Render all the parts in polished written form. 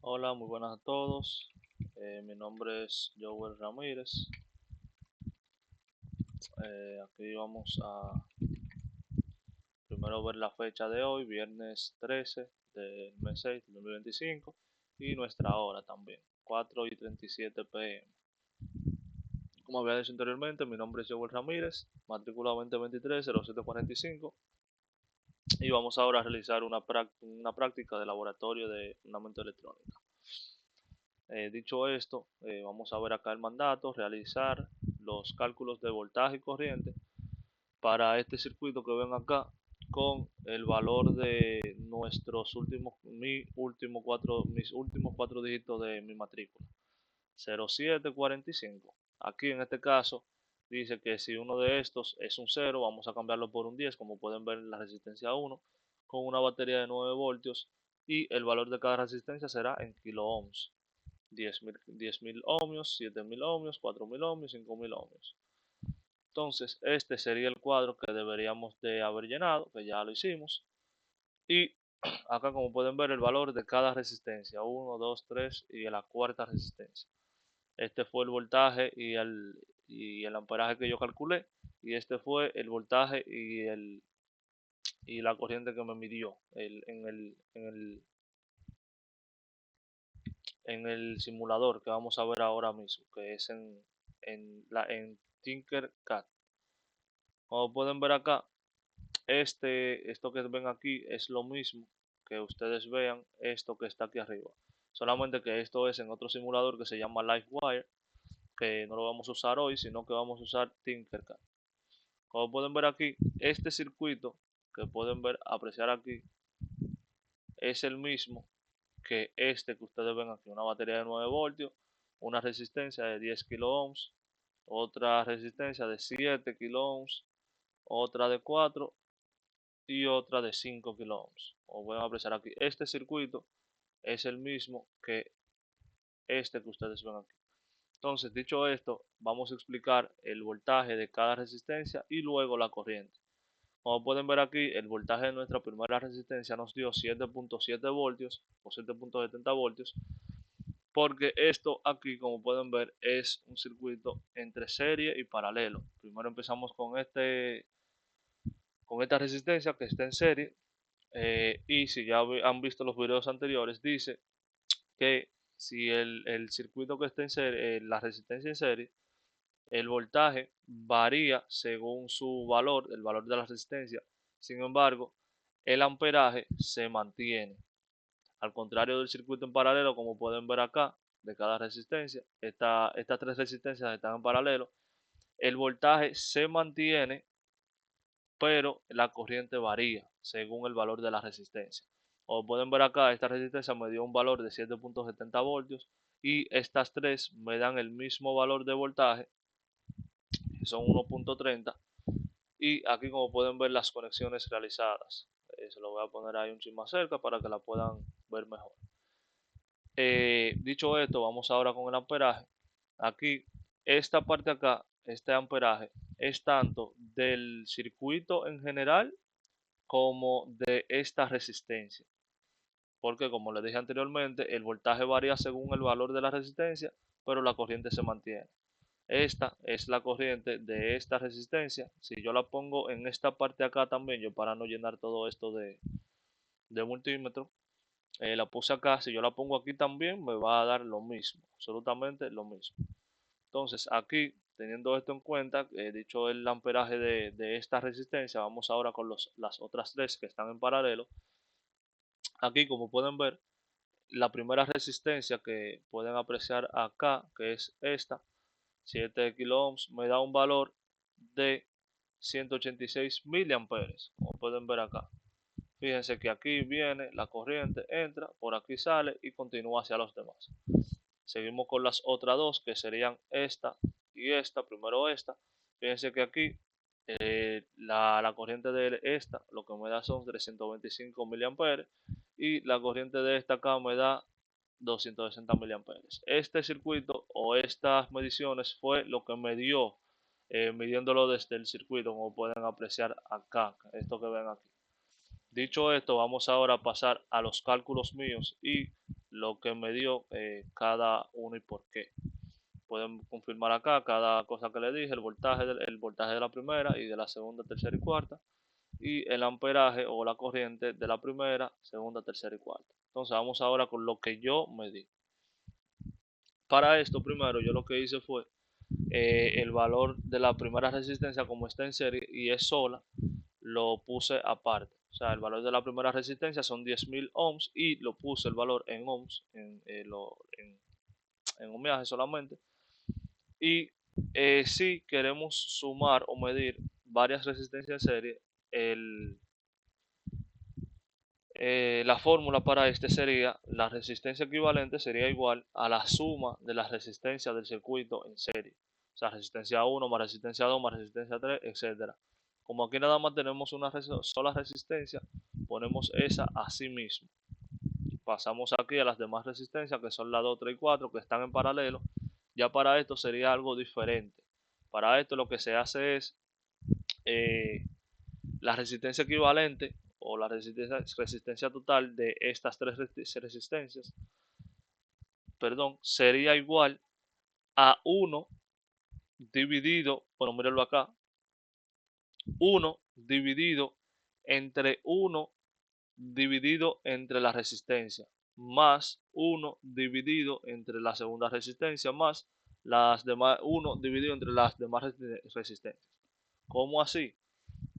Hola, muy buenas a todos. Mi nombre es Joel Ramírez. Aquí vamos a primero ver la fecha de hoy, viernes 13 del mes 6 del 2025, y nuestra hora también, 4:37 p.m. Como había dicho anteriormente, mi nombre es Joel Ramírez, matrícula 2023-0745, y vamos ahora a realizar una práctica de laboratorio de fundamento electrónica. Dicho esto, vamos a ver acá el mandato, realizar los cálculos de voltaje y corriente para este circuito que ven acá con el valor de mis últimos cuatro dígitos de mi matrícula, 0745. Aquí en este caso dice que si uno de estos es un 0, vamos a cambiarlo por un 10, como pueden ver en la resistencia 1, con una batería de 9 voltios, y el valor de cada resistencia será en kilo ohms. 10.000 ohmios, 7.000 ohmios, 4.000 ohmios, 5.000 ohmios. Entonces, este sería el cuadro que deberíamos de haber llenado, que ya lo hicimos. Y acá, como pueden ver, el valor de cada resistencia, 1, 2, 3 y la cuarta resistencia. Este fue el voltaje y el amperaje que yo calculé. Y este fue el voltaje y la corriente que me midió en el simulador que vamos a ver ahora mismo, que es en Tinkercad. Como pueden ver acá, esto que ven aquí es lo mismo que ustedes vean esto que está aquí arriba. Solamente que esto es en otro simulador que se llama LiveWire, que no lo vamos a usar hoy, sino que vamos a usar Tinkercad. Como pueden ver aquí, este circuito que pueden ver, apreciar aquí, es el mismo que este que ustedes ven aquí. Una batería de 9 voltios, una resistencia de 10 kilo ohms, otra resistencia de 7 kilo ohms, otra de 4 y otra de 5 kilo ohms. Como pueden apreciar aquí, este circuito es el mismo que este que ustedes ven aquí. Entonces, dicho esto, vamos a explicar el voltaje de cada resistencia y luego la corriente. Como pueden ver aquí, el voltaje de nuestra primera resistencia nos dio 7.7 voltios o 7.70 voltios, porque esto aquí, como pueden ver, es un circuito entre serie y paralelo. Primero empezamos con esta resistencia que está en serie, y si ya han visto los videos anteriores, dice que si el circuito que está en serie, la resistencia en serie, el voltaje varía según su valor, el valor de la resistencia. Sin embargo, el amperaje se mantiene. Al contrario del circuito en paralelo, como pueden ver acá, de cada resistencia, estas tres resistencias están en paralelo, el voltaje se mantiene, pero la corriente varía según el valor de la resistencia. Como pueden ver acá, esta resistencia me dio un valor de 7.70 voltios y estas tres me dan el mismo valor de voltaje, que son 1.30. Y aquí, como pueden ver, las conexiones realizadas. Se lo voy a poner ahí un chin más cerca para que la puedan ver mejor. Dicho esto, vamos ahora con el amperaje. Aquí, esta parte acá, este amperaje, es tanto del circuito en general como de esta resistencia. Porque, como les dije anteriormente, el voltaje varía según el valor de la resistencia, pero la corriente se mantiene. Esta es la corriente de esta resistencia. Si yo la pongo en esta parte acá también, yo para no llenar todo esto de multímetro, la puse acá. Si yo la pongo aquí también, me va a dar lo mismo, absolutamente lo mismo. Entonces, aquí, teniendo esto en cuenta, dicho el amperaje de esta resistencia, vamos ahora con las otras tres que están en paralelo. Aquí, como pueden ver, la primera resistencia que pueden apreciar acá, que es esta, 7 kilo ohms, me da un valor de 186 miliamperes, como pueden ver acá. Fíjense que aquí viene la corriente, entra, por aquí sale y continúa hacia los demás. Seguimos con las otras dos, que serían esta y esta. Primero esta. Fíjense que aquí la corriente de esta lo que me da son 325 miliamperes y la corriente de esta acá me da 260 miliamperes. Este circuito o estas mediciones fue lo que me dio, midiéndolo desde el circuito, como pueden apreciar acá, esto que ven aquí. Dicho esto, vamos ahora a pasar a los cálculos míos y lo que me dio cada uno y por qué. Pueden confirmar acá cada cosa que le dije, el voltaje de la primera y de la segunda, tercera y cuarta, y el amperaje o la corriente de la primera, segunda, tercera y cuarta. Entonces vamos ahora con lo que yo medí. Para esto primero yo lo que hice fue el valor de la primera resistencia, como está en serie y es sola, lo puse aparte. O sea, el valor de la primera resistencia son 10.000 ohms y lo puse el valor en ohms, en ohmiaje solamente. Y si queremos sumar o medir varias resistencias en serie, la fórmula para este sería: la resistencia equivalente sería igual a la suma de las resistencias del circuito en serie. O sea, resistencia 1 más resistencia 2 más resistencia 3, etcétera. Como aquí nada más tenemos una sola resistencia, ponemos esa así mismo. Pasamos aquí a las demás resistencias, que son la 2, 3 y 4, que están en paralelo. Ya para esto sería algo diferente. Para esto lo que se hace es la resistencia equivalente o la resistencia total de estas tres resistencias, perdón, sería igual a 1 dividido, bueno, mírenlo acá, 1 dividido entre 1 dividido entre la resistencia, más 1 dividido entre la segunda resistencia, más las demás, 1 dividido entre las demás resistencias. ¿Cómo así?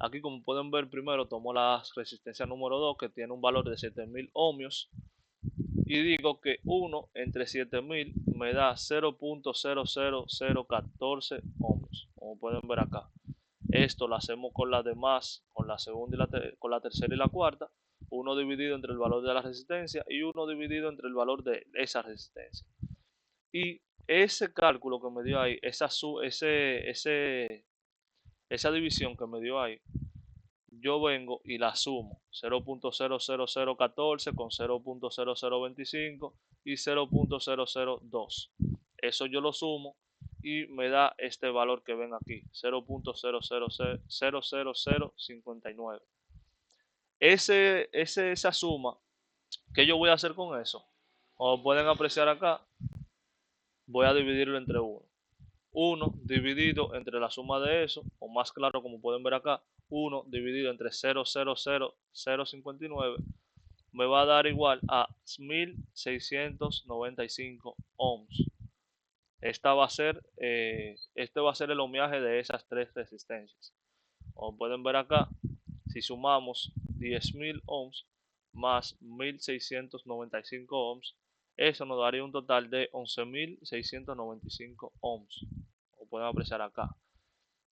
Aquí, como pueden ver, primero tomo la resistencia número 2, que tiene un valor de 7000 ohmios, y digo que 1 entre 7000 me da 0.00014 ohmios, como pueden ver acá. Esto lo hacemos con las demás, con la segunda y con la tercera y la cuarta. 1 dividido entre el valor de la resistencia y 1 dividido entre el valor de esa resistencia. Y ese cálculo que me dio ahí, esa división que me dio ahí, yo vengo y la sumo: 0.00014 con 0.0025 y 0.002. Eso yo lo sumo y me da este valor que ven aquí, 0.00059. Esa suma, ¿qué yo voy a hacer con eso? Como pueden apreciar acá, voy a dividirlo entre 1. 1 dividido entre la suma de eso, o más claro, como pueden ver acá, 1 dividido entre 0.00059 me va a dar igual a 1695 ohms. Este va a ser el ohmiaje de esas tres resistencias. Como pueden ver acá, si sumamos 10.000 ohms más 1695 ohms, eso nos daría un total de 11.695 ohms. Como pueden apreciar acá.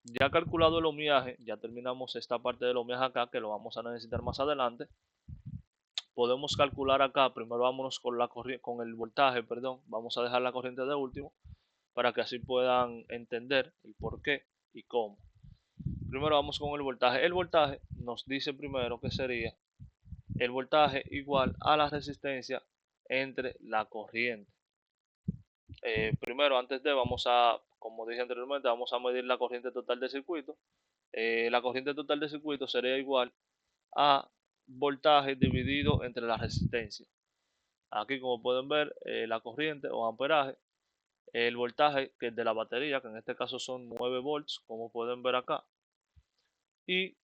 Ya calculado el ohmiaje, ya terminamos esta parte del ohmiaje acá, que lo vamos a necesitar más adelante. Podemos calcular acá, primero vámonos con el voltaje, perdón, vamos a dejar la corriente de último, para que así puedan entender el por qué y cómo. Primero vamos con el voltaje. El voltaje nos dice primero que sería el voltaje igual a la resistencia entre la corriente. Primero, antes de, como dije anteriormente, vamos a medir la corriente total del circuito. La corriente total del circuito sería igual a voltaje dividido entre la resistencia. Aquí, como pueden ver, la corriente o amperaje, el voltaje que es de la batería, que en este caso son 9 volts, como pueden ver acá, y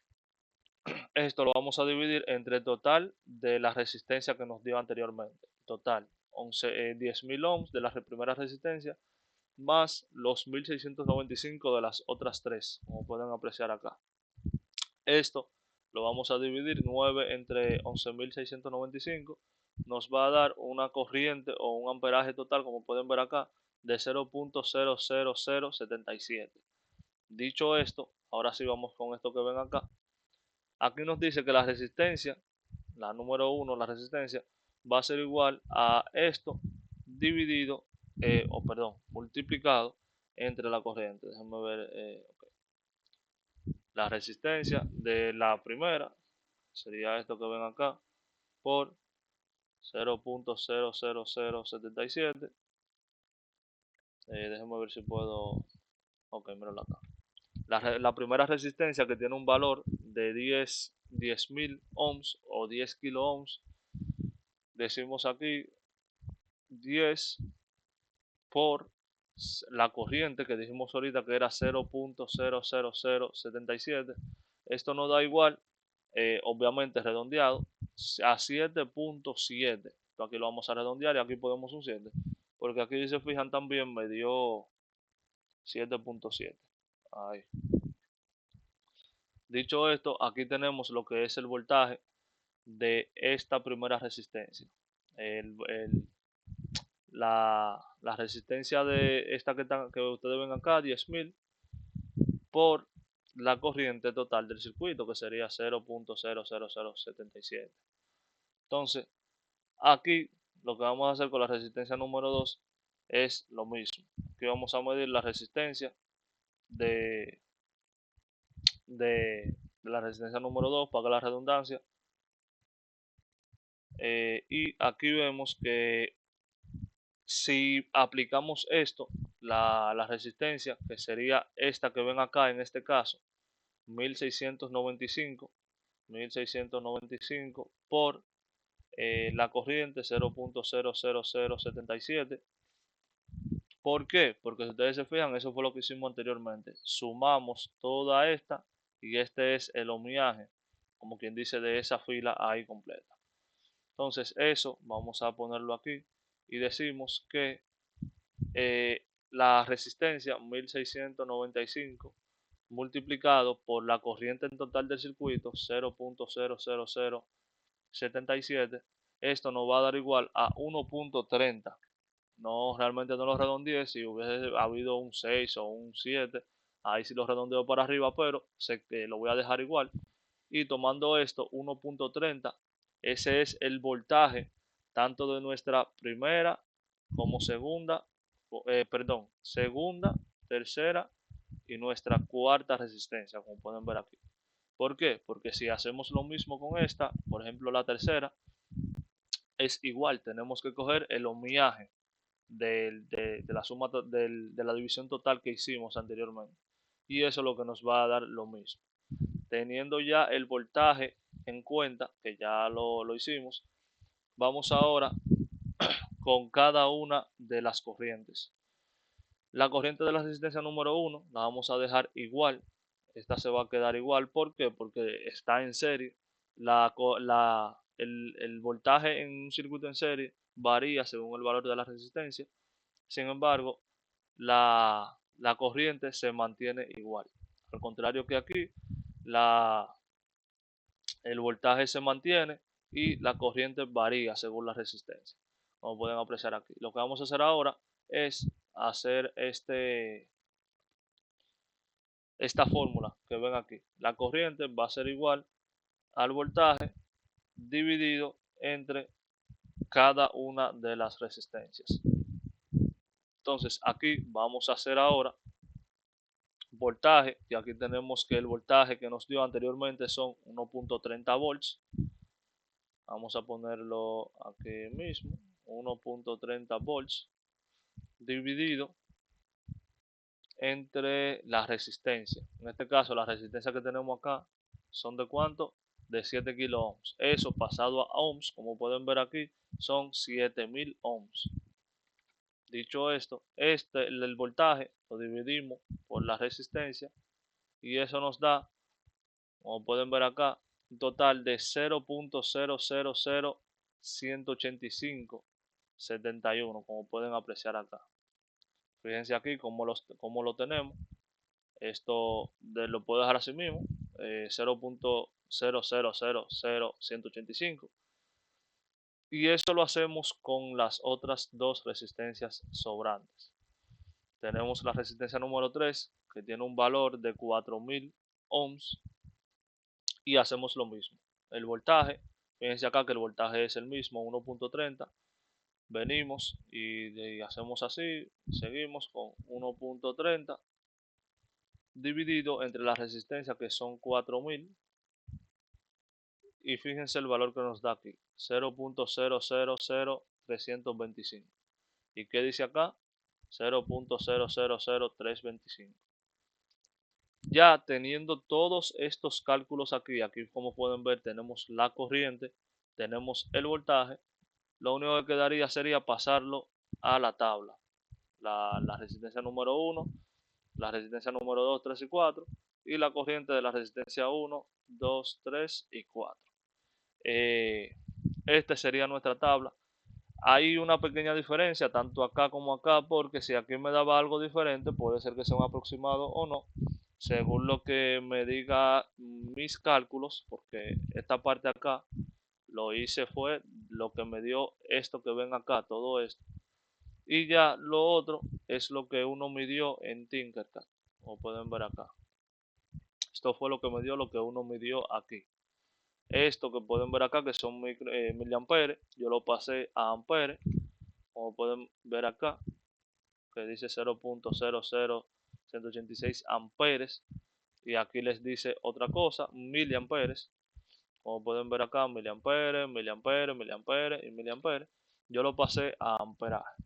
esto lo vamos a dividir entre el total de la resistencia que nos dio anteriormente. Total, 10.000 ohms de la primera resistencia, más los 1695 de las otras tres, como pueden apreciar acá. Esto lo vamos a dividir 9 entre 11.695, nos va a dar una corriente o un amperaje total, como pueden ver acá, de 0.00077. Dicho esto, ahora sí vamos con esto que ven acá. Aquí nos dice que la resistencia, la número 1, la resistencia, va a ser igual a esto dividido, multiplicado entre la corriente. Déjenme ver, okay. La resistencia de la primera sería esto que ven acá, por 0.00077. Déjenme ver si puedo, ok, míralo acá. La primera resistencia, que tiene un valor de 10.000 ohms o 10 kilo ohms, decimos aquí 10 por la corriente que dijimos ahorita que era 0.00077. Esto nos da igual, obviamente redondeado, a 7.7. Aquí lo vamos a redondear y aquí podemos un 7. Porque aquí si se fijan también me dio 7.7. Ahí. Dicho esto, aquí tenemos lo que es el voltaje de esta primera resistencia. La resistencia de esta que ustedes ven acá, 10.000, por la corriente total del circuito, que sería 0.00077. Entonces, aquí lo que vamos a hacer con la resistencia número 2 es lo mismo. Aquí vamos a medir la resistencia de, de la resistencia número 2 para la redundancia. Y aquí vemos que si aplicamos esto, la resistencia, que sería esta que ven acá en este caso, 1695, 1695 por la corriente 0.00077. ¿Por qué? Porque si ustedes se fijan, eso fue lo que hicimos anteriormente. Sumamos toda esta y este es el ohmiaje, como quien dice, de esa fila ahí completa. Entonces eso vamos a ponerlo aquí y decimos que la resistencia 1695 multiplicado por la corriente en total del circuito 0.00077, esto nos va a dar igual a 1.30. No, realmente no lo redondeé. Si hubiese habido un 6 o un 7, ahí sí lo redondeo para arriba, pero sé que lo voy a dejar igual. Y tomando esto 1.30, ese es el voltaje tanto de nuestra primera como segunda, tercera y nuestra cuarta resistencia, como pueden ver aquí. ¿Por qué? Porque si hacemos lo mismo con esta, por ejemplo la tercera, es igual, tenemos que coger el ohmiaje de la suma de la división total que hicimos anteriormente. Y eso es lo que nos va a dar lo mismo. Teniendo ya el voltaje en cuenta, que ya lo hicimos, vamos ahora con cada una de las corrientes. La corriente de la resistencia número 1 la vamos a dejar igual. Esta se va a quedar igual. ¿Por qué? Porque está en serie. El voltaje en un circuito en serie varía según el valor de la resistencia. Sin embargo, la corriente se mantiene igual. Al contrario que aquí, el voltaje se mantiene y la corriente varía según la resistencia. Como pueden apreciar aquí. Lo que vamos a hacer ahora es hacer esta fórmula que ven aquí. La corriente va a ser igual al voltaje dividido entre cada una de las resistencias. Entonces aquí vamos a hacer ahora voltaje, y aquí tenemos que el voltaje que nos dio anteriormente son 1.30 volts. Vamos a ponerlo aquí mismo, 1.30 volts dividido entre la resistencia. En este caso, la resistencia que tenemos acá son de cuánto? De 7 kilo ohms. Eso pasado a ohms, como pueden ver aquí, son 7000 ohms. Dicho esto, el voltaje lo dividimos por la resistencia y eso nos da, como pueden ver acá, un total de 0.00018571, como pueden apreciar acá. Fíjense aquí cómo lo tenemos. Esto lo puedo dejar así mismo, 0.0000185. Y eso lo hacemos con las otras dos resistencias sobrantes. Tenemos la resistencia número 3, que tiene un valor de 4000 ohms, y hacemos lo mismo. El voltaje, fíjense acá que el voltaje es el mismo, 1.30. Venimos y hacemos así, seguimos con 1.30 dividido entre la resistencia, que son 4000, y fíjense el valor que nos da aquí, 0.000325. ¿Y qué dice acá? 0.000325. Ya teniendo todos estos cálculos aquí como pueden ver, tenemos la corriente, tenemos el voltaje lo único que quedaría sería pasarlo a la tabla. La resistencia número 1, la resistencia número 2, 3 y 4 y la corriente de la resistencia 1, 2, 3 y 4. Esta sería nuestra tabla. Hay una pequeña diferencia tanto acá como acá, porque si aquí me daba algo diferente, puede ser que sea un aproximado o no, según lo que me diga mis cálculos, porque esta parte acá lo hice fue lo que me dio esto que ven acá, todo esto. Y ya lo otro es lo que uno midió en Tinkercad, como pueden ver acá. Esto fue lo que me dio lo que uno midió aquí. Esto que pueden ver acá, que son miliamperes, yo lo pasé a amperes, como pueden ver acá, que dice 0.00186 amperes, y aquí les dice otra cosa, miliamperes, como pueden ver acá, miliamperes, miliamperes, miliamperes y miliamperes. Yo lo pasé a amperaje.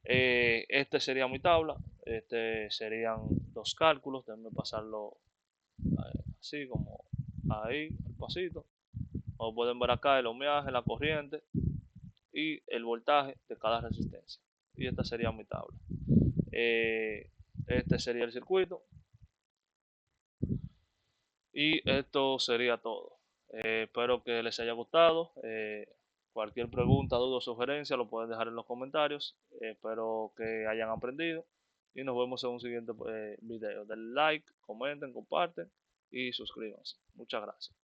Este sería mi tabla, este serían los cálculos, déjenme pasarlo así como ahí, el pasito. Como pueden ver acá, el ohmiaje, la corriente y el voltaje de cada resistencia. Y esta sería mi tabla. Este sería el circuito. Y esto sería todo. Espero que les haya gustado. Cualquier pregunta, duda o sugerencia lo pueden dejar en los comentarios. Espero que hayan aprendido. Y nos vemos en un siguiente video. Denle like, comenten, comparten y suscríbanse. Muchas gracias.